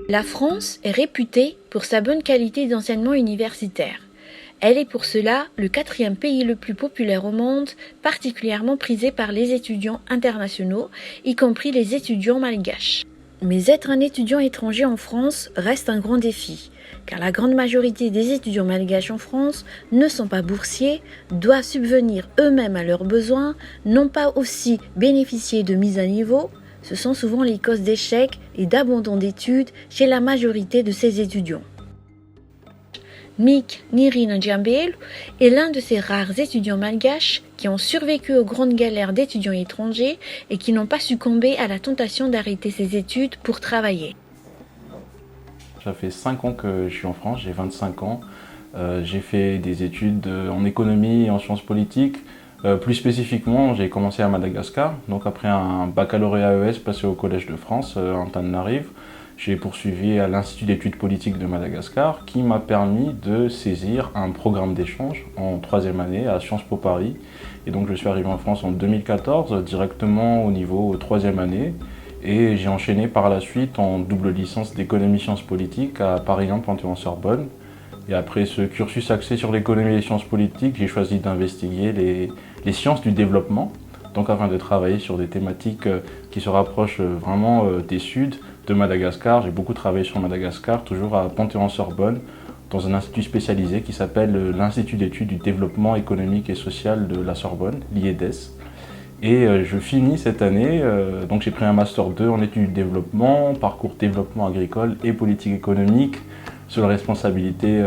La France est réputée pour sa bonne qualité d'enseignement universitaire. Elle est pour cela le 4e pays le plus populaire au monde, particulièrement prisé par les étudiants internationaux, y compris les étudiants malgaches. Mais être un étudiant étranger en France reste un grand défi, car la grande majorité des étudiants malgaches en France ne sont pas boursiers, doivent subvenir eux-mêmes à leurs besoins, n'ont pas aussi bénéficié de mise à niveau. Ce sont souvent les causes d'échecs et d'abandon d'études chez la majorité de ces étudiants. Mick Nirina-Djambel est l'un de ces rares étudiants malgaches qui ont survécu aux grandes galères d'étudiants étrangers et qui n'ont pas succombé à la tentation d'arrêter ses études pour travailler. Ça fait 5 ans que je suis en France, j'ai 25 ans. J'ai fait des études en économie et en sciences politiques. Plus spécifiquement, j'ai commencé à Madagascar. Donc après un baccalauréat ES passé au Collège de France, Antananarive, j'ai poursuivi à l'Institut d'études politiques de Madagascar qui m'a permis de saisir un programme d'échange en 3e année à Sciences Po Paris. Et donc je suis arrivé en France en 2014, directement au niveau 3e année. Et j'ai enchaîné par la suite en double licence d'économie sciences politiques à Paris 1 Panthéon-Sorbonne. Et après ce cursus axé sur l'économie et les sciences politiques, j'ai choisi d'investiguer les sciences du développement, donc afin de travailler sur des thématiques qui se rapprochent vraiment des Suds de Madagascar. J'ai beaucoup travaillé sur Madagascar, toujours à Panthéon-Sorbonne, dans un institut spécialisé qui s'appelle l'Institut d'études du développement économique et social de la Sorbonne, l'IEDES. Et je finis cette année, donc j'ai pris un Master 2 en études du développement, parcours développement agricole et politique économique, sous la responsabilité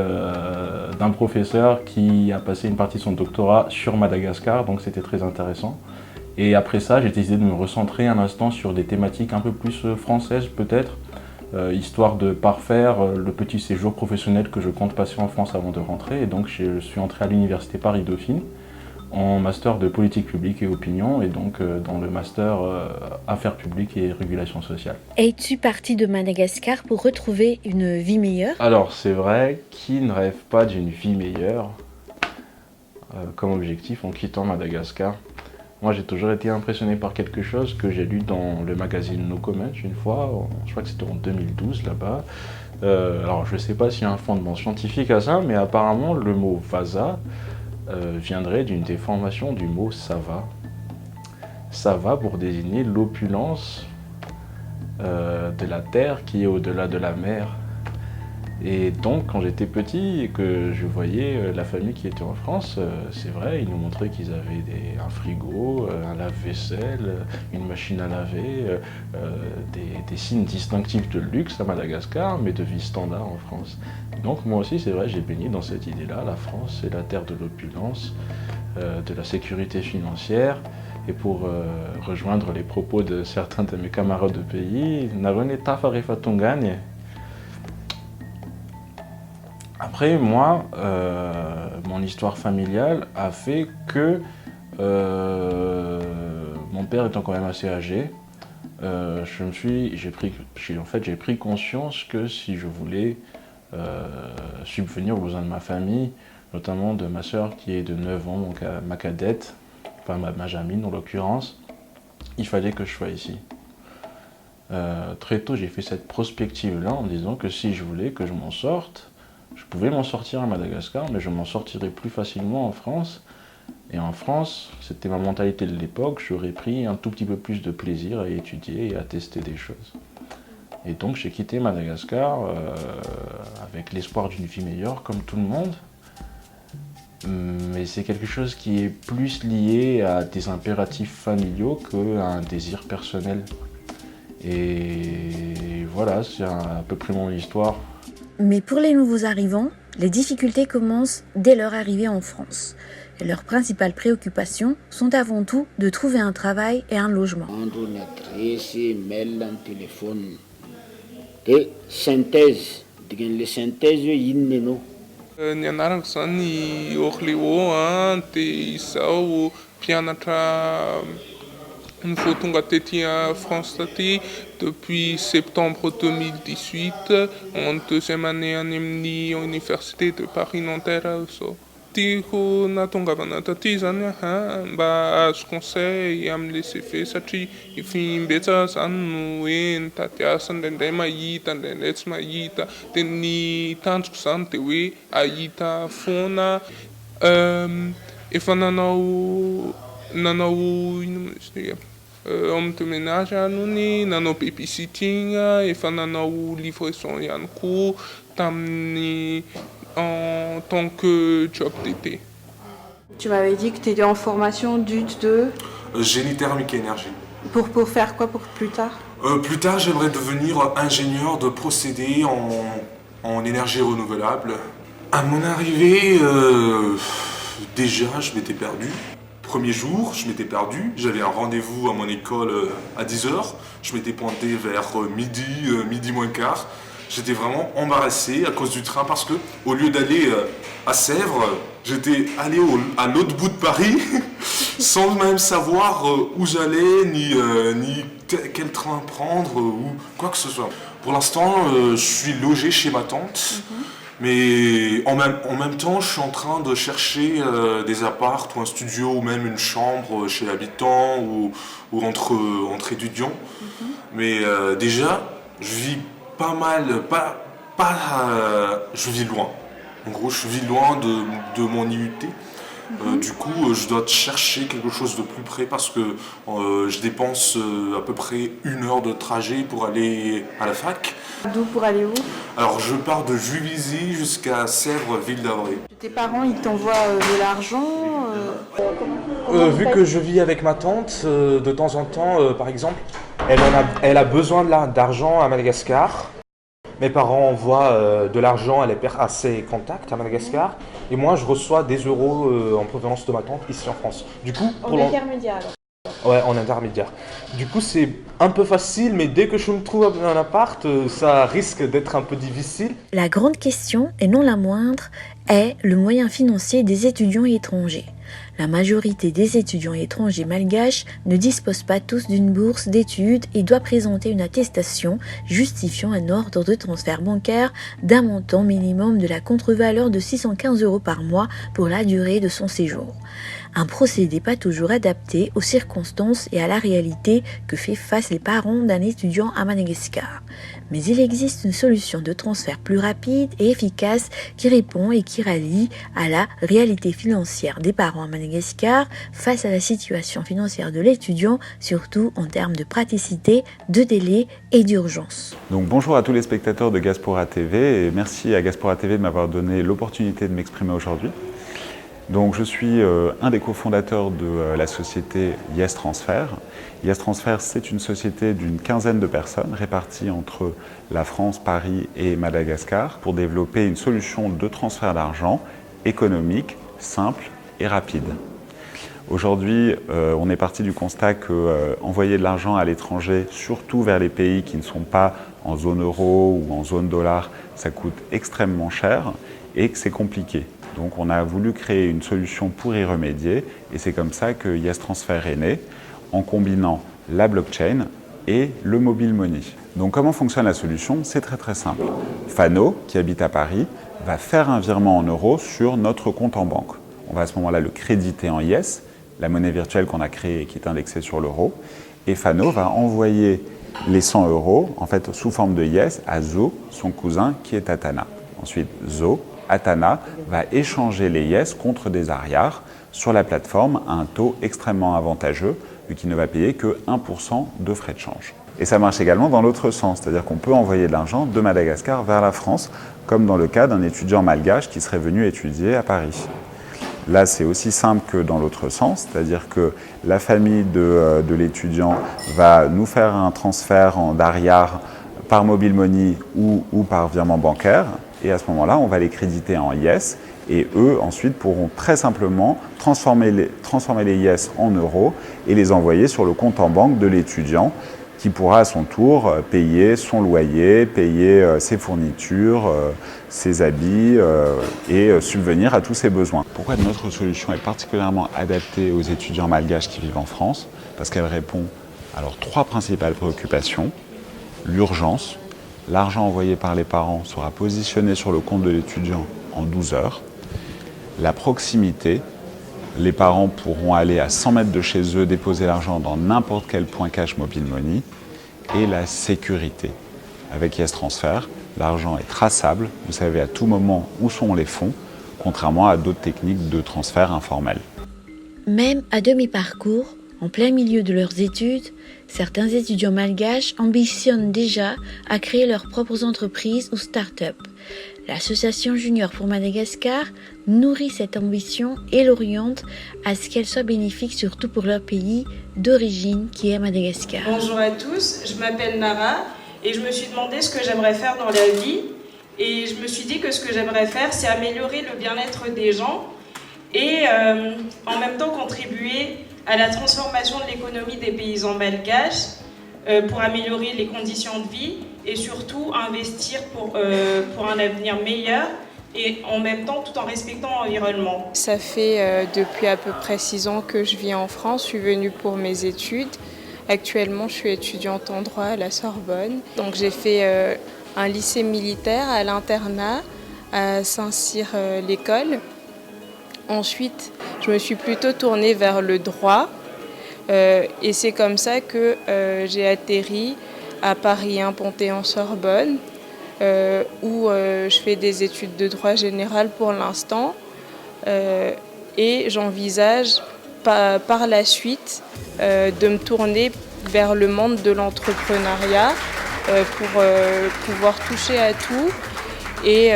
d'un professeur qui a passé une partie de son doctorat sur Madagascar, donc c'était très intéressant. Et après ça, j'ai décidé de me recentrer un instant sur des thématiques un peu plus françaises peut-être, histoire de parfaire le petit séjour professionnel que je compte passer en France avant de rentrer. Et donc je suis entré à l'université Paris-Dauphine en master de politique publique et opinion, et donc dans le master affaires publiques et régulation sociale. Es-tu parti de Madagascar pour retrouver une vie meilleure? Alors c'est vrai, qui ne rêve pas d'une vie meilleure comme objectif en quittant Madagascar? Moi j'ai toujours été impressionné par quelque chose que j'ai lu dans le magazine No Comment une fois, je crois que c'était en 2012 là-bas. Alors je ne sais pas s'il y a un fondement scientifique à ça, mais apparemment le mot Vasa viendrait d'une déformation du mot Sava. Sava pour désigner l'opulence de la terre qui est au-delà de la mer. Et donc quand j'étais petit et que je voyais la famille qui était en France, c'est vrai, ils nous montraient qu'ils avaient un frigo, un lave-vaisselle, une machine à laver, des signes distinctifs de luxe à Madagascar, mais de vie standard en France. Donc moi aussi, c'est vrai, j'ai baigné dans cette idée-là. La France, c'est la terre de l'opulence, de la sécurité financière. Et pour rejoindre les propos de certains de mes camarades de pays, Narone Tafare Tungagne. Après, moi, mon histoire familiale a fait que mon père étant quand même assez âgé, j'ai pris conscience que si je voulais subvenir aux besoins de ma famille, notamment de ma sœur qui est de 9 ans, donc ma cadette, enfin ma Jamine en l'occurrence, il fallait que je sois ici. Très tôt, j'ai fait cette prospective-là en me disant que si je voulais que je m'en sorte, je pouvais m'en sortir à Madagascar, mais je m'en sortirais plus facilement en France. Et en France, c'était ma mentalité de l'époque, j'aurais pris un tout petit peu plus de plaisir à étudier et à tester des choses. Et donc j'ai quitté Madagascar avec l'espoir d'une vie meilleure, comme tout le monde. Mais c'est quelque chose qui est plus lié à des impératifs familiaux qu'à un désir personnel. Et voilà, c'est à peu près mon histoire. Mais pour les nouveaux arrivants, les difficultés commencent dès leur arrivée en France. Et leurs principales préoccupations sont avant tout de trouver un travail et un logement. Une adresse, mail, téléphone. Et synthèse, les synthèses, il Ny anarako zany Orléo dia izaho mpianatra vao tonga tety France taty depuis septembre 2018 en deuxième année any amin'ny université de Paris Nanterre zao. tiako nahatongavana taty zany mba azo conseil amin'le CV satria efa imbetsaka zany no hoe nitady asa ndraindray mahita ndraindray tsy mahita dia ny tanjoko zany dia hoe ahita foana efa nanao ino izy homme de ménage any nanao babysitting efa nanao livraison ihany koa tamin'ny en tant que job d'été. Tu m'avais dit que tu étais en formation DUT de génie thermique et énergie. Pour faire quoi pour plus tard? Plus tard, j'aimerais devenir ingénieur de procédés en énergie renouvelable. À mon arrivée, déjà, je m'étais perdu. Premier jour, je m'étais perdu. J'avais un rendez-vous à mon école à 10h. Je m'étais pointé vers midi moins quart. J'étais vraiment embarrassé à cause du train parce que au lieu d'aller à Sèvres, j'étais allé à l'autre bout de Paris sans même savoir où j'allais ni quel train prendre ou quoi que ce soit. Pour l'instant, je suis logé chez ma tante, mais en même temps, je suis en train de chercher des apparts ou un studio ou même une chambre chez l'habitant ou entre étudiants. Mais déjà, je vis pas mal, je vis loin. En gros, je vis loin de mon IUT. Du coup, je dois chercher quelque chose de plus près parce que je dépense à peu près 1 heure de trajet pour aller à la fac. D'où pour aller où? Alors, je pars de Juvisy jusqu'à Sèvres, ville d'Avray. Tes parents, ils t'envoient de l'argent Vu que je vis avec ma tante, de temps en temps, par exemple, elle a besoin d'argent à Madagascar. Mes parents envoient de l'argent à ses contacts à Madagascar. Et moi, je reçois des euros en provenance de ma tante ici en France. Du coup, en intermédiaire alors. Ouais, en intermédiaire. Du coup, c'est un peu facile, mais dès que je me trouve un appart, ça risque d'être un peu difficile. La grande question, et non la moindre, est le moyen financier des étudiants étrangers. La majorité des étudiants étrangers malgaches ne disposent pas tous d'une bourse d'études et doivent présenter une attestation justifiant un ordre de transfert bancaire d'un montant minimum de la contre-valeur de 615 € par mois pour la durée de son séjour. Un procédé pas toujours adapté aux circonstances et à la réalité que fait face les parents d'un étudiant à Madagascar. Mais il existe une solution de transfert plus rapide et efficace qui répond et qui rallie à la réalité financière des parents à Madagascar face à la situation financière de l'étudiant, surtout en termes de praticité, de délai et d'urgence. Donc bonjour à tous les spectateurs de Gaspora TV et merci à Gaspora TV de m'avoir donné l'opportunité de m'exprimer aujourd'hui. Donc je suis un des cofondateurs de la société Yes Transfer. Yes Transfer, c'est une société d'une quinzaine de personnes réparties entre la France, Paris et Madagascar pour développer une solution de transfert d'argent économique, simple et rapide. Aujourd'hui, on est parti du constat que envoyer de l'argent à l'étranger, surtout vers les pays qui ne sont pas en zone euro ou en zone dollar, ça coûte extrêmement cher et que c'est compliqué. Donc on a voulu créer une solution pour y remédier et c'est comme ça que Yes Transfer est né, en combinant la blockchain et le mobile money. Donc comment fonctionne la solution? C'est très simple. Fano, qui habite à Paris, va faire un virement en euros sur notre compte en banque. On va à ce moment-là le créditer en Yes, la monnaie virtuelle qu'on a créée et qui est indexée sur l'euro. Et Fano va envoyer les 100 € en fait sous forme de Yes à Zo, son cousin qui est Atana. Ensuite Zo, Atana va échanger les Yes contre des ariars sur la plateforme à un taux extrêmement avantageux vu qu'il ne va payer que 1% de frais de change. Et ça marche également dans l'autre sens, c'est-à-dire qu'on peut envoyer de l'argent de Madagascar vers la France, comme dans le cas d'un étudiant malgache qui serait venu étudier à Paris. Là, c'est aussi simple que dans l'autre sens, c'est-à-dire que la famille de l'étudiant va nous faire un transfert d'ariar par mobile money ou par virement bancaire. Et à ce moment-là, on va les créditer en Yes et eux, ensuite, pourront très simplement transformer les Yes en euros et les envoyer sur le compte en banque de l'étudiant qui pourra à son tour payer son loyer, payer ses fournitures, ses habits et subvenir à tous ses besoins. Pourquoi notre solution est particulièrement adaptée aux étudiants malgaches qui vivent en France? Parce qu'elle répond à leurs 3 principales préoccupations. L'urgence. L'argent envoyé par les parents sera positionné sur le compte de l'étudiant en 12 heures. la proximité. Les parents pourront aller à 100 mètres de chez eux, déposer l'argent dans n'importe quel point cash mobile money. Et la sécurité. Avec Yes Transfer, l'argent est traçable, vous savez à tout moment où sont les fonds, contrairement à d'autres techniques de transfert informel. Même à demi-parcours, en plein milieu de leurs études, certains étudiants malgaches ambitionnent déjà à créer leurs propres entreprises ou start-up. L'association Junior pour Madagascar nourrit cette ambition et l'oriente à ce qu'elle soit bénéfique surtout pour leur pays d'origine qui est Madagascar. Bonjour à tous, je m'appelle Nara et je me suis demandé ce que j'aimerais faire dans la vie. Et je me suis dit que ce que j'aimerais faire, c'est améliorer le bien-être des gens et en même temps contribuer à la transformation de l'économie des paysans malgaches pour améliorer les conditions de vie et surtout investir pour un avenir meilleur et en même temps tout en respectant l'environnement. Ça fait depuis à peu près 6 ans que je vis en France, je suis venue pour mes études. Actuellement, je suis étudiante en droit à la Sorbonne. Donc j'ai fait un lycée militaire à l'internat à Saint-Cyr-l'École. Ensuite, je me suis plutôt tournée vers le droit et c'est comme ça que j'ai atterri à Paris 1 Panthéon-Sorbonne où je fais des études de droit général pour l'instant et j'envisage par la suite de me tourner vers le monde de l'entrepreneuriat pour pouvoir toucher à tout et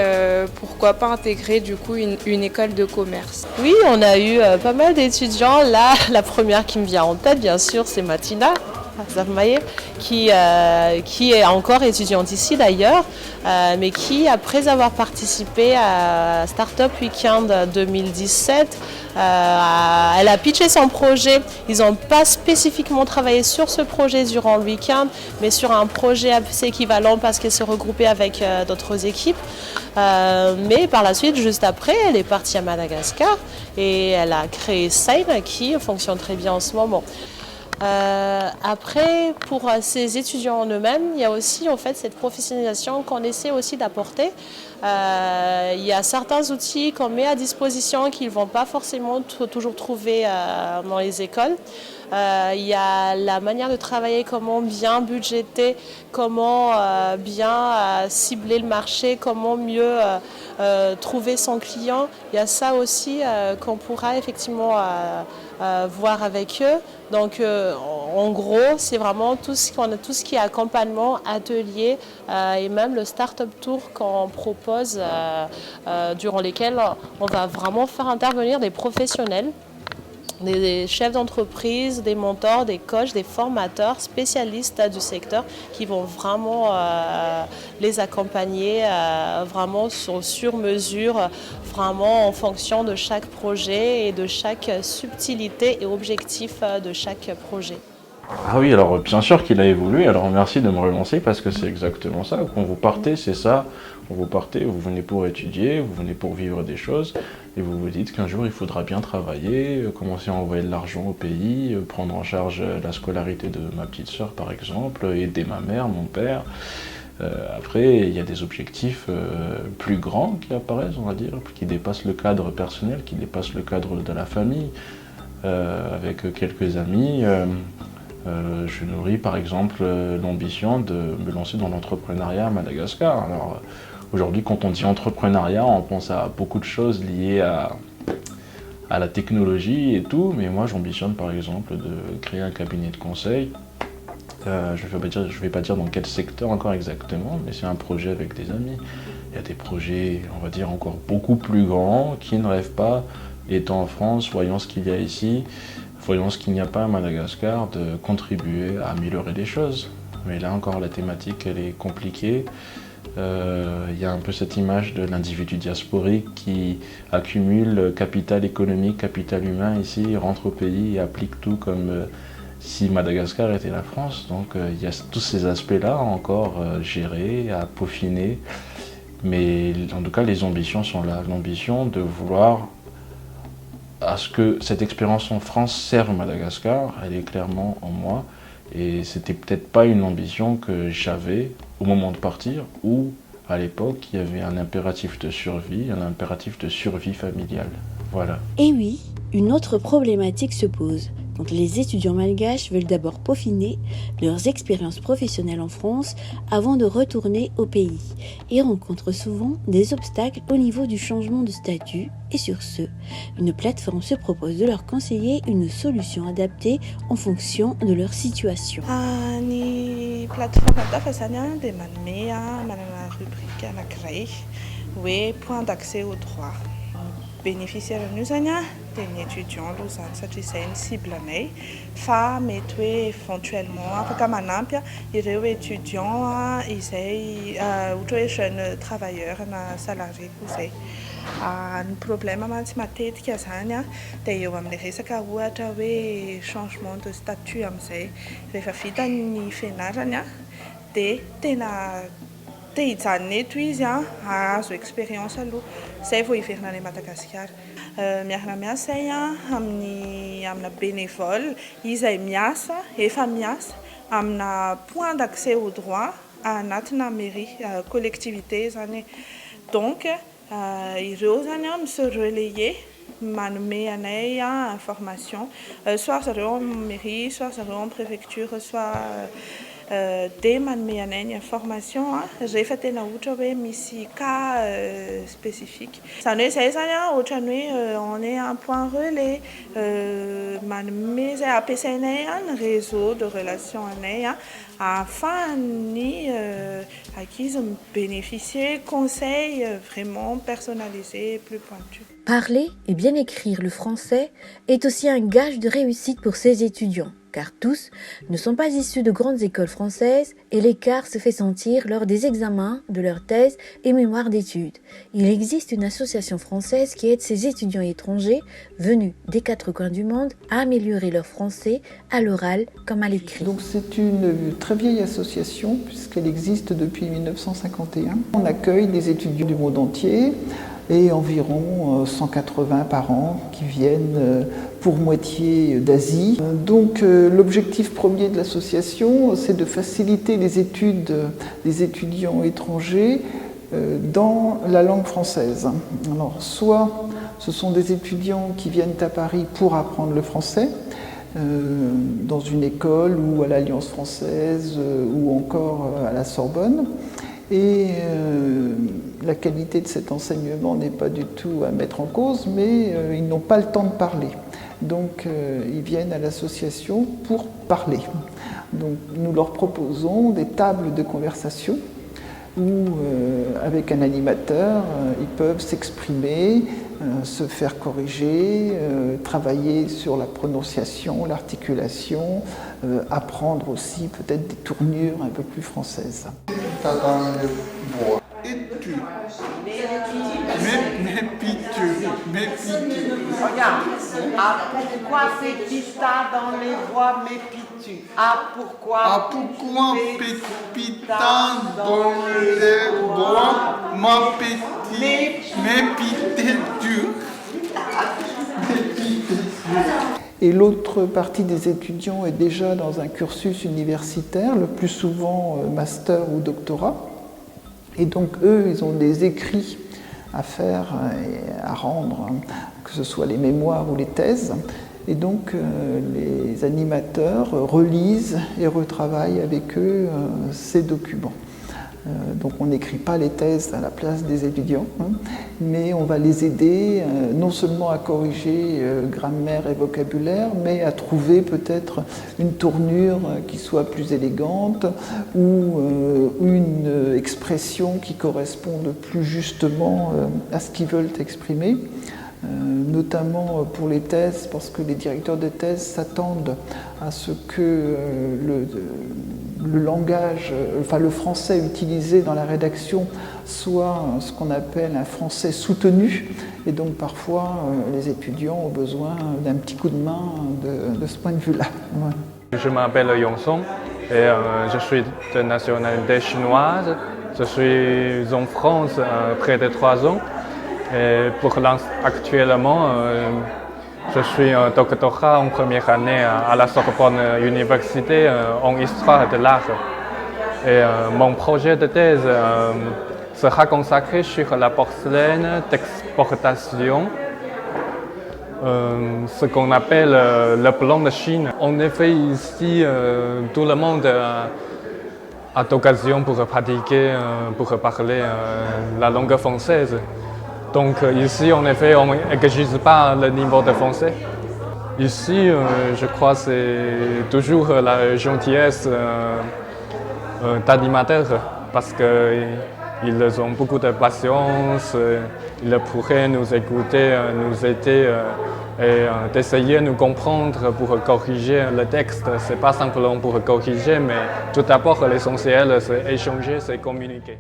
pourquoi pas intégrer du coup une école de commerce. Oui, on a eu pas mal d'étudiants. Là, la première qui me vient en tête, bien sûr, c'est Matina Zavmaïr, qui est encore étudiante ici d'ailleurs, mais qui, après avoir participé à Startup Weekend 2017, elle a pitché son projet. Ils n'ont pas spécifiquement travaillé sur ce projet durant le week-end, mais sur un projet assez équivalent parce qu'elle se regroupait avec d'autres équipes. Mais par la suite, juste après, elle est partie à Madagascar et elle a créé Seine qui fonctionne très bien en ce moment. Après, pour ces étudiants en eux-mêmes, il y a aussi en fait cette professionnalisation qu'on essaie aussi d'apporter. Il y a certains outils qu'on met à disposition qu'ils ne vont pas forcément toujours trouver dans les écoles. Il y a la manière de travailler, comment bien budgéter, comment bien cibler le marché, comment mieux trouver son client. Il y a ça aussi qu'on pourra effectivement voir avec eux. Donc en gros, c'est vraiment tout ce qui est accompagnement, atelier et même le Startup Tour qu'on propose durant lesquels on va vraiment faire intervenir des professionnels, des chefs d'entreprise, des mentors, des coachs, des formateurs spécialistes du secteur qui vont vraiment les accompagner vraiment sur mesure, vraiment en fonction de chaque projet et de chaque subtilité et objectif de chaque projet. Ah oui, alors bien sûr qu'il a évolué, alors merci de me relancer parce que c'est exactement ça. Quand vous partez, c'est ça. Quand vous partez, vous venez pour étudier, vous venez pour vivre des choses et vous vous dites qu'un jour il faudra bien travailler, commencer à envoyer de l'argent au pays, prendre en charge la scolarité de ma petite sœur par exemple, aider ma mère, mon père. Après, il y a des objectifs plus grands qui apparaissent, on va dire, qui dépassent le cadre personnel, qui dépassent le cadre de la famille. Avec quelques amis, je nourris par exemple l'ambition de me lancer dans l'entrepreneuriat à Madagascar. Alors aujourd'hui, quand on dit entrepreneuriat, on pense à beaucoup de choses liées à la technologie et tout, mais moi j'ambitionne par exemple de créer un cabinet de conseil. Je vais pas dire dans quel secteur encore exactement, mais c'est un projet avec des amis. Il y a des projets, on va dire, encore beaucoup plus grands qui ne rêvent pas, étant en France, voyant ce qu'il y a ici, voyons ce qu'il n'y a pas à Madagascar, de contribuer à améliorer les choses. Mais là encore, la thématique, elle est compliquée. Il y a un peu cette image de l'individu diasporique qui accumule capital économique, capital humain ici, rentre au pays et applique tout comme si Madagascar était la France. Donc il y a tous ces aspects-là encore gérés, à peaufiner. Mais en tout cas, les ambitions sont là. L'ambition de vouloir à ce que cette expérience en France serve Madagascar, elle est clairement en moi. Et c'était peut-être pas une ambition que j'avais au moment de partir, où à l'époque il y avait un impératif de survie familiale. Voilà. Et oui, une autre problématique se pose quand les étudiants malgaches veulent d'abord peaufiner leurs expériences professionnelles en France avant de retourner au pays et rencontrent souvent des obstacles au niveau du changement de statut. Et sur ce, une plateforme se propose de leur conseiller une solution adaptée en fonction de leur situation. Ny plateforme atafa zany a dia manome manana rubrique anankiray hoe point d'accès au droit. Bénéficiaire an'io zany a dia ny étudiant aloha zany satria izay ny cible anay fa mety hoe éventuellement afaka manampy ireo étudiant izay ohatra hoe jeune travailleur na salarié koa izay. Ny problème mantsy matetika zany a dia eo amin'ny resaka ohatra hoe changement de statut amin'izay rehefa vita ny fianarany a dia tena te hijanona eto izy ahazo expérience aloha izay vao hiverina any Madagasikara. Miarana miasa zay amina bénévole izay miasa efa miasa amina point d'accès au droit anatina mairie collectivité zany. Donc ireo zany se relayer manome anay information soit zareo en mairie soit zareo en préfecture soit dia manome anay ny information rehefa tena ohatra hoe misy cas spécifique. Zany hoe izay zany ohatran'ny hoe on est un point relais manome zay ampiasainay ny réseau de relation anay ahafahan'ny ankizy bénéficier conseils vraiment personnalisés et plus pointus. Parler et bien écrire le français est aussi un gage de réussite pour ces étudiants, car tous ne sont pas issus de grandes écoles françaises et l'écart se fait sentir lors des examens de leur thèse et mémoire d'études. Il existe une association française qui aide ces étudiants étrangers venus des 4 coins du monde à améliorer leur français à l'oral comme à l'écrit. Donc c'est une très vieille association puisqu'elle existe depuis 1951. On accueille des étudiants du monde entier et environ 180 par an qui viennent pour moitié d'Asie. Donc l'objectif premier de l'association, c'est de faciliter les études des étudiants étrangers dans la langue française. Alors soit ce sont des étudiants qui viennent à Paris pour apprendre le français, dans une école ou à l'Alliance française ou encore à la Sorbonne. Et la qualité de cet enseignement n'est pas du tout à mettre en cause, mais ils n'ont pas le temps de parler. Donc ils viennent à l'association pour parler. Donc nous leur proposons des tables de conversation où avec un animateur, ils peuvent s'exprimer, se faire corriger, travailler sur la prononciation, l'articulation, apprendre aussi peut-être des tournures un peu plus françaises. Regarde, pourquoi fais-tu ça dans les voix mépitu? Pourquoi pépita dans les voix mépitu? Et l'autre partie des étudiants est déjà dans un cursus universitaire, le plus souvent master ou doctorat. Et donc eux, ils ont des écrits à faire et à rendre, que ce soit les mémoires ou les thèses. Et donc les animateurs relisent et retravaillent avec eux ces documents. Donc on n'écrit pas les thèses à la place des étudiants, mais on va les aider non seulement à corriger grammaire et vocabulaire, mais à trouver peut-être une tournure qui soit plus élégante ou une expression qui corresponde plus justement à ce qu'ils veulent exprimer. Notamment pour les thèses, parce que les directeurs de thèse s'attendent à ce que le langage, enfin le français utilisé dans la rédaction soit ce qu'on appelle un français soutenu. Et donc parfois, les étudiants ont besoin d'un petit coup de main de ce point de vue-là. Ouais. Je m'appelle Yong-Song et je suis de nationalité chinoise. Je suis en France près de 3 ans. Et actuellement, je suis un doctorat en première année à la Sorbonne Université en histoire de l'art. Et mon projet de thèse sera consacré sur la porcelaine d'exportation ce qu'on appelle le plan de Chine. En effet, ici, tout le monde a d'occasion pour pratiquer, pour parler la langue française. Donc ici, en effet, on n'exige pas le niveau de français. Ici, je crois que c'est toujours la gentillesse d'animateurs parce qu'ils ont beaucoup de patience, ils pourraient nous écouter, nous aider et d'essayer de nous comprendre pour corriger le texte. Ce n'est pas simplement pour corriger, mais tout d'abord, l'essentiel, c'est échanger, c'est communiquer.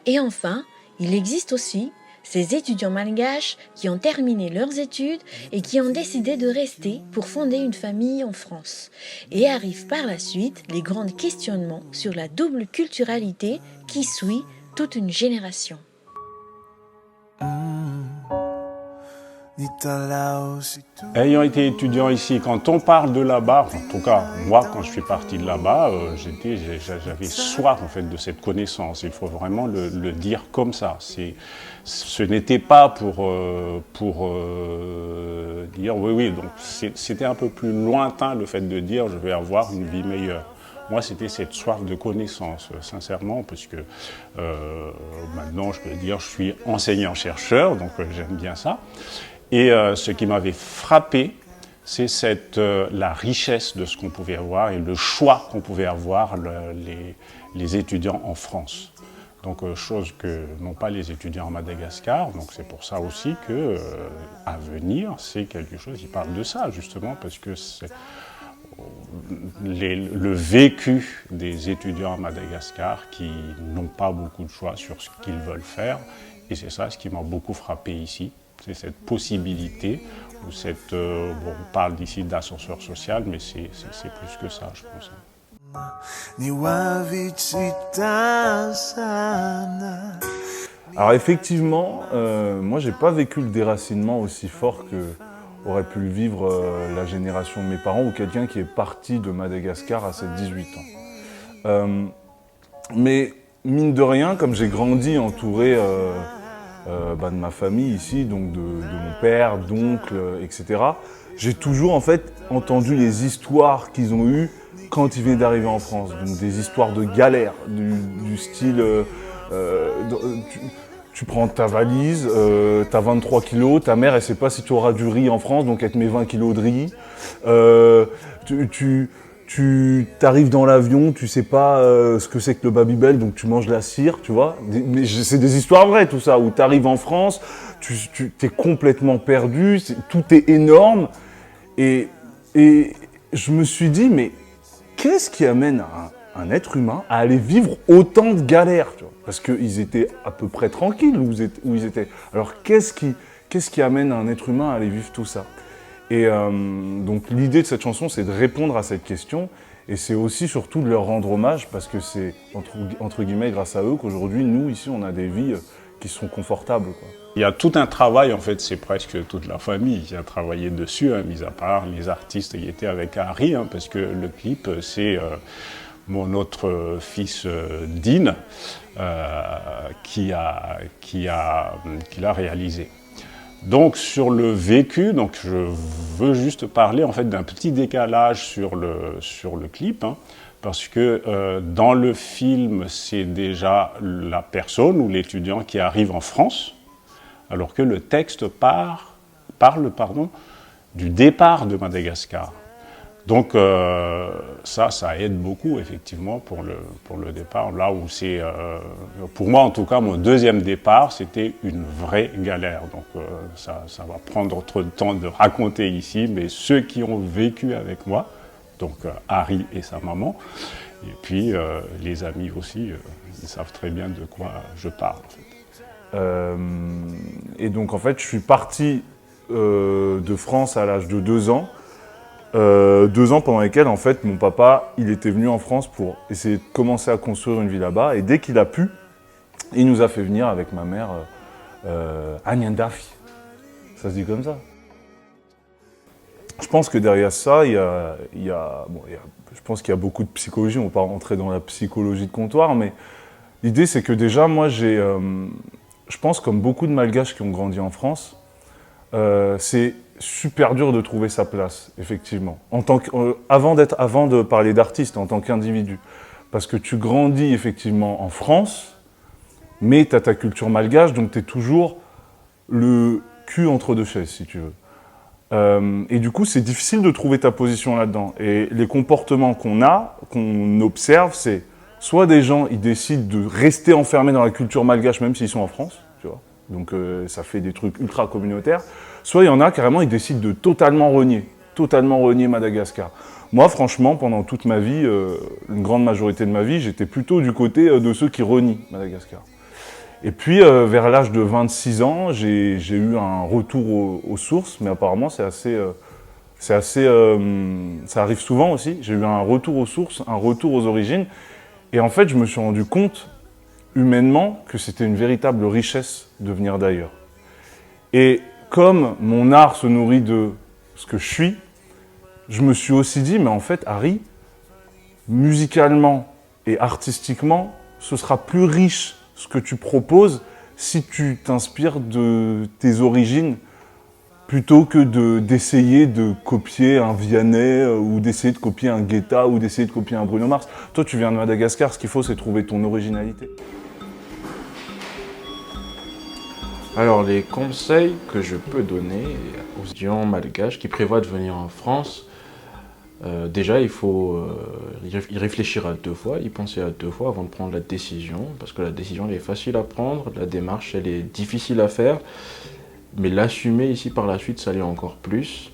Et enfin, il existe aussi ces étudiants malgaches qui ont terminé leurs études et qui ont décidé de rester pour fonder une famille en France. Et arrivent par la suite les grands questionnements sur la double culturalité qui suit toute une génération. Ayant été étudiant ici, quand on parle de là-bas, en tout cas moi quand je suis parti de là-bas, j'avais soif en fait de cette connaissance. Il faut vraiment le dire comme ça. Ce n'était pas pour dire oui, donc c'était un peu plus lointain le fait de dire je vais avoir une vie meilleure. Moi, c'était cette soif de connaissance, sincèrement, parce que maintenant, je peux dire, je suis enseignant-chercheur, donc j'aime bien ça. Et ce qui m'avait frappé, c'est la richesse de ce qu'on pouvait avoir et le choix qu'on pouvait avoir les étudiants en France. Donc, chose que n'ont pas les étudiants à Madagascar. Donc, c'est pour ça aussi que Avenir, c'est quelque chose qui parle de ça, justement, parce que c'est le vécu des étudiants à Madagascar qui n'ont pas beaucoup de choix sur ce qu'ils veulent faire. Et c'est ça ce qui m'a beaucoup frappé ici. C'est cette possibilité, ou on parle d'ici d'ascenseur social, mais c'est plus que ça, je pense. Alors effectivement, moi j'ai pas vécu le déracinement aussi fort que aurait pu le vivre la génération de mes parents ou quelqu'un qui est parti de Madagascar à ses 18 ans. Mais mine de rien, comme j'ai grandi entouré de ma famille ici, donc de mon père, d'oncles, etc., j'ai toujours en fait entendu les histoires qu'ils ont eues quand ils venaient d'arriver en France. Donc des histoires de galère, du style... Tu prends ta valise, t'as 23 kilos, ta mère elle sait pas si tu auras du riz en France, donc elle te met 20 kilos de riz. Tu t'arrives dans l'avion, tu sais pas ce que c'est que le Babybel, donc tu manges la cire, tu vois. Mais c'est des histoires vraies tout ça, où t'arrives en France, tu t'es complètement perdu, tout est énorme. Et je me suis dit, mais qu'est-ce qui amène un être humain à aller vivre autant de galères, tu vois, parce qu'ils étaient à peu près tranquilles où ils étaient. Alors qu'est-ce qui amène un être humain à aller vivre tout ça? Et donc l'idée de cette chanson, c'est de répondre à cette question, et c'est aussi surtout de leur rendre hommage, parce que c'est entre guillemets grâce à eux qu'aujourd'hui, nous ici, on a des vies qui sont confortables, quoi. Il y a tout un travail, en fait, c'est presque toute la famille qui a travaillé dessus, hein, mis à part les artistes qui étaient avec Harry, hein, parce que le clip, c'est... mon autre fils Dean qui l'a réalisé. Donc sur le vécu, donc je veux juste parler en fait d'un petit décalage sur le clip, hein, parce que dans le film c'est déjà la personne ou l'étudiant qui arrive en France, alors que le texte parle du départ de Madagascar. Donc ça aide beaucoup effectivement pour le départ, là où c'est, pour moi en tout cas, mon deuxième départ, c'était une vraie galère. Donc ça va prendre trop de temps de raconter ici, mais ceux qui ont vécu avec moi, donc Harry et sa maman, et puis les amis aussi, ils savent très bien de quoi je parle. En fait. Et donc en fait, je suis parti de France à l'âge de 2 ans. 2 ans pendant lesquels en fait mon papa il était venu en France pour essayer de commencer à construire une vie là-bas, et dès qu'il a pu, il nous a fait venir avec ma mère à Nyandafi. Ça se dit comme ça. Je pense que derrière ça, je pense qu'il y a beaucoup de psychologie. On ne va pas rentrer dans la psychologie de comptoir, mais l'idée c'est que déjà moi je pense comme beaucoup de Malgaches qui ont grandi en France, c'est super dur de trouver sa place, effectivement. Avant de parler d'artiste, en tant qu'individu. Parce que tu grandis effectivement en France, mais tu as ta culture malgache, donc tu es toujours le cul entre deux chaises, si tu veux. Et du coup, c'est difficile de trouver ta position là-dedans. Et les comportements qu'on observe, c'est soit des gens, ils décident de rester enfermés dans la culture malgache, même s'ils sont en France, tu vois. Donc ça fait des trucs ultra communautaires. Soit il y en a, carrément, ils décident de totalement renier Madagascar. Moi, franchement, pendant toute ma vie, une grande majorité de ma vie, j'étais plutôt du côté de ceux qui renient Madagascar. Et puis, vers l'âge de 26 ans, j'ai eu un retour aux sources, mais apparemment, ça arrive souvent aussi. J'ai eu un retour aux sources, un retour aux origines. Et en fait, je me suis rendu compte, humainement, que c'était une véritable richesse de venir d'ailleurs. Et comme mon art se nourrit de ce que je suis, je me suis aussi dit, mais en fait, Harry, musicalement et artistiquement, ce sera plus riche ce que tu proposes si tu t'inspires de tes origines plutôt que d'essayer de copier un Vianney ou d'essayer de copier un Guetta ou d'essayer de copier un Bruno Mars. Toi, tu viens de Madagascar, ce qu'il faut, c'est trouver ton originalité. Alors, les conseils que je peux donner aux étudiants malgaches qui prévoient de venir en France, déjà, il faut y réfléchir à 2 fois, y penser à 2 fois avant de prendre la décision, parce que la décision, elle est facile à prendre, la démarche, elle est difficile à faire, mais l'assumer ici par la suite, ça l'est encore plus.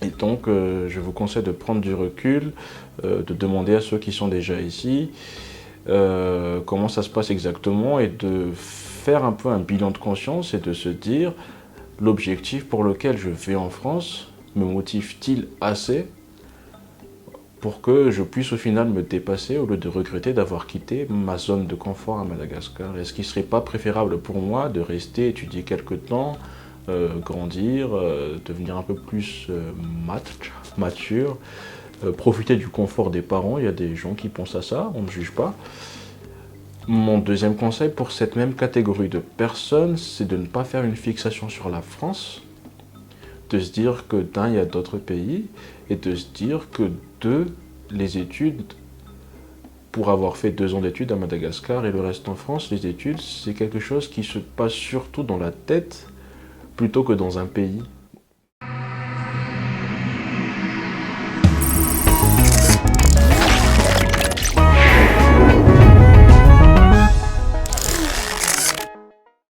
Et donc, je vous conseille de prendre du recul, de demander à ceux qui sont déjà ici comment ça se passe exactement et de faire un peu un bilan de conscience et de se dire l'objectif pour lequel je vais en France me motive-t-il assez pour que je puisse au final me dépasser au lieu de regretter d'avoir quitté ma zone de confort à Madagascar. Est-ce qu'il ne serait pas préférable pour moi de rester étudier quelques temps, grandir, devenir un peu plus mature, profiter du confort des parents? Il y a des gens qui pensent à ça, on ne juge pas. Mon deuxième conseil pour cette même catégorie de personnes, c'est de ne pas faire une fixation sur la France, de se dire que d'un, il y a d'autres pays, et de se dire que deux, les études, pour avoir fait 2 ans d'études à Madagascar et le reste en France, les études, c'est quelque chose qui se passe surtout dans la tête plutôt que dans un pays.